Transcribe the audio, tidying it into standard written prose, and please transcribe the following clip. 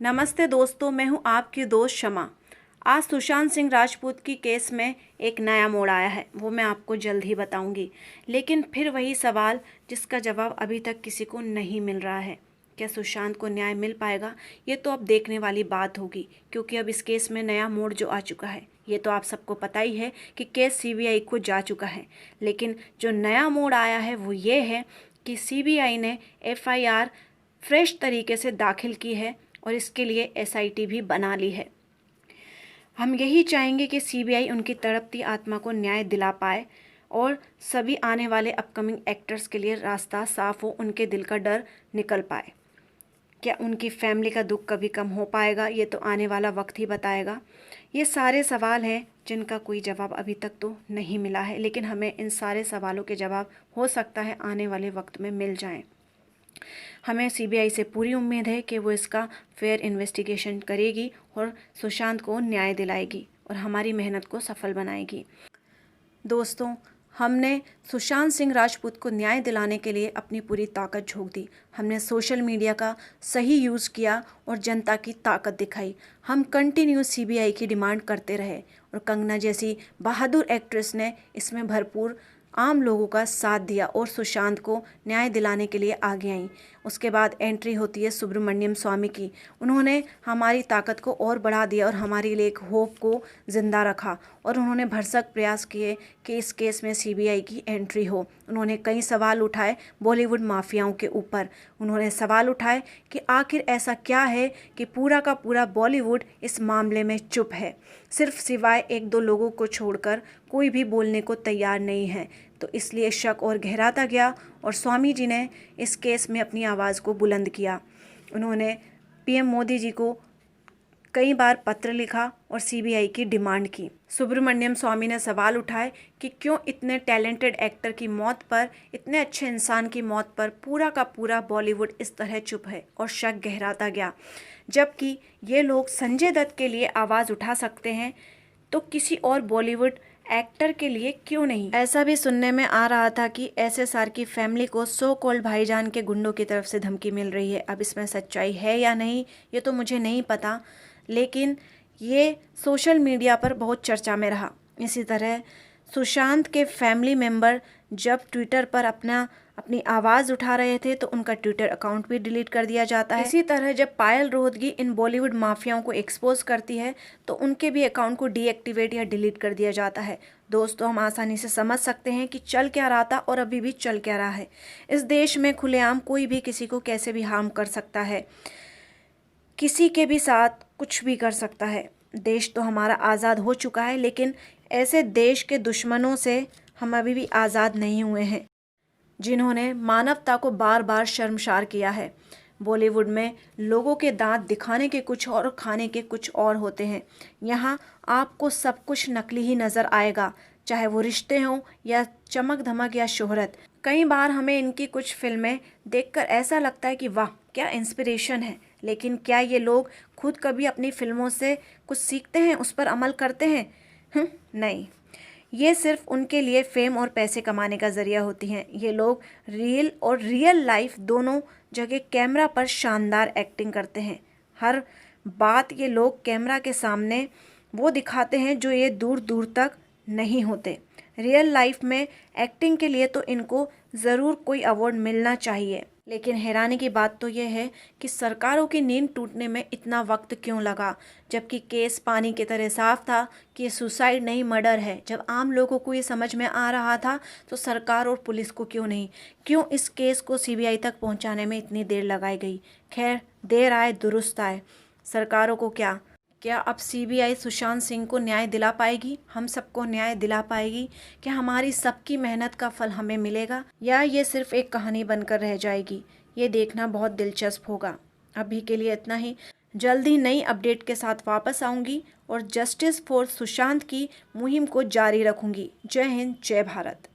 नमस्ते दोस्तों, मैं हूं आपकी दोस्त शमा। आज सुशांत सिंह राजपूत की केस में एक नया मोड़ आया है, वो मैं आपको जल्द ही बताऊंगी। लेकिन फिर वही सवाल जिसका जवाब अभी तक किसी को नहीं मिल रहा है, क्या सुशांत को न्याय मिल पाएगा? ये तो अब देखने वाली बात होगी, क्योंकि अब इस केस में नया मोड़ जो आ चुका है, ये तो आप सबको पता ही है कि केस सीबीआई को जा चुका है। लेकिन जो नया मोड़ आया है वो ये है कि सीबीआई ने एफआईआर फ्रेश तरीके से दाखिल की है और इसके लिए एसआईटी भी बना ली है। हम यही चाहेंगे कि सीबीआई उनकी तड़पती आत्मा को न्याय दिला पाए और सभी आने वाले अपकमिंग एक्टर्स के लिए रास्ता साफ हो, उनके दिल का डर निकल पाए। क्या उनकी फैमिली का दुख कभी कम हो पाएगा? ये तो आने वाला वक्त ही बताएगा। ये सारे सवाल हैं जिनका कोई जवाब अभी तक तो नहीं मिला है, लेकिन हमें इन सारे सवालों के जवाब हो सकता है आने वाले वक्त में मिल जाएं। हमें सीबीआई से पूरी उम्मीद है कि वो इसका फेयर इन्वेस्टिगेशन करेगी और सुशांत को न्याय दिलाएगी और हमारी मेहनत को सफल बनाएगी। दोस्तों, हमने सुशांत सिंह राजपूत को न्याय दिलाने के लिए अपनी पूरी ताकत झोंक दी। हमने सोशल मीडिया का सही यूज़ किया और जनता की ताकत दिखाई। हम कंटिन्यू सीबीआई की डिमांड करते रहे और कंगना जैसी बहादुर एक्ट्रेस ने इसमें भरपूर आम लोगों का साथ दिया और सुशांत को न्याय दिलाने के लिए आगे आई। उसके बाद एंट्री होती है सुब्रमण्यम स्वामी की। उन्होंने हमारी ताकत को और बढ़ा दिया और हमारे लिए एक होप को ज़िंदा रखा और उन्होंने भरसक प्रयास किए कि इस केस में सीबीआई की एंट्री हो। उन्होंने कई सवाल उठाए बॉलीवुड माफियाओं के ऊपर। उन्होंने सवाल उठाए कि आखिर ऐसा क्या है कि पूरा का पूरा बॉलीवुड इस मामले में चुप है। सिर्फ सिवाय एक दो लोगों को छोड़कर कोई भी बोलने को तैयार नहीं है। तो इसलिए शक और गहराता गया और स्वामी जी ने इस केस में अपनी आवाज़ को बुलंद किया। उन्होंने पीएम मोदी जी को कई बार पत्र लिखा और सीबीआई की डिमांड की। सुब्रमण्यम स्वामी ने सवाल उठाए कि क्यों इतने टैलेंटेड एक्टर की मौत पर, इतने अच्छे इंसान की मौत पर पूरा का पूरा बॉलीवुड इस तरह चुप है, और शक गहराता गया। जबकि ये लोग संजय दत्त के लिए आवाज़ उठा सकते हैं तो किसी और बॉलीवुड एक्टर के लिए क्यों नहीं? ऐसा भी सुनने में आ रहा था कि एसएसआर की फैमिली को सो कॉल्ड भाईजान के गुंडों की तरफ से धमकी मिल रही है। अब इसमें सच्चाई है या नहीं, ये तो मुझे नहीं पता, लेकिन ये सोशल मीडिया पर बहुत चर्चा में रहा। इसी तरह सुशांत के फैमिली मेंबर जब ट्विटर पर अपनी आवाज़ उठा रहे थे तो उनका ट्विटर अकाउंट भी डिलीट कर दिया जाता है। इसी तरह जब पायल रोहतगी इन बॉलीवुड माफियाओं को एक्सपोज करती है तो उनके भी अकाउंट को डीएक्टिवेट या डिलीट कर दिया जाता है। दोस्तों, हम आसानी से समझ सकते हैं कि चल क्या रहा था और अभी भी चल क्या रहा है। इस देश में खुलेआम कोई भी किसी को कैसे भी हार्म कर सकता है, किसी के भी साथ कुछ भी कर सकता है। देश तो हमारा आज़ाद हो चुका है, लेकिन ऐसे देश के दुश्मनों से हम अभी भी आज़ाद नहीं हुए हैं जिन्होंने मानवता को बार बार शर्मसार किया है। बॉलीवुड में लोगों के दांत दिखाने के कुछ और खाने के कुछ और होते हैं। यहाँ आपको सब कुछ नकली ही नज़र आएगा, चाहे वो रिश्ते हों या चमक धमक या शोहरत। कई बार हमें इनकी कुछ फिल्में देखकर ऐसा लगता है कि वाह क्या इंस्पिरेशन है, लेकिन क्या ये लोग खुद कभी अपनी फिल्मों से कुछ सीखते हैं, उस पर अमल करते हैं? नहीं, ये सिर्फ उनके लिए फेम और पैसे कमाने का ज़रिया होती हैं। ये लोग रियल लाइफ दोनों जगह कैमरा पर शानदार एक्टिंग करते हैं। हर बात ये लोग कैमरा के सामने वो दिखाते हैं जो ये दूर दूर तक नहीं होते। रियल लाइफ में एक्टिंग के लिए तो इनको ज़रूर कोई अवार्ड मिलना चाहिए। लेकिन हैरानी की बात तो यह है कि सरकारों की नींद टूटने में इतना वक्त क्यों लगा, जबकि केस पानी की तरह साफ था कि ये सुसाइड नहीं मर्डर है। जब आम लोगों को ये समझ में आ रहा था तो सरकार और पुलिस को क्यों नहीं? क्यों इस केस को सीबीआई तक पहुंचाने में इतनी देर लगाई गई? खैर, देर आए दुरुस्त आए। सरकारों को क्या अब सीबीआई सुशांत सिंह को न्याय दिला पाएगी? हम सबको न्याय दिला पाएगी? क्या हमारी सबकी मेहनत का फल हमें मिलेगा, या ये सिर्फ एक कहानी बनकर रह जाएगी? ये देखना बहुत दिलचस्प होगा। अभी के लिए इतना ही। जल्दी नई अपडेट के साथ वापस आऊँगी और जस्टिस फॉर सुशांत की मुहिम को जारी रखूँगी। जय हिंद, जय भारत।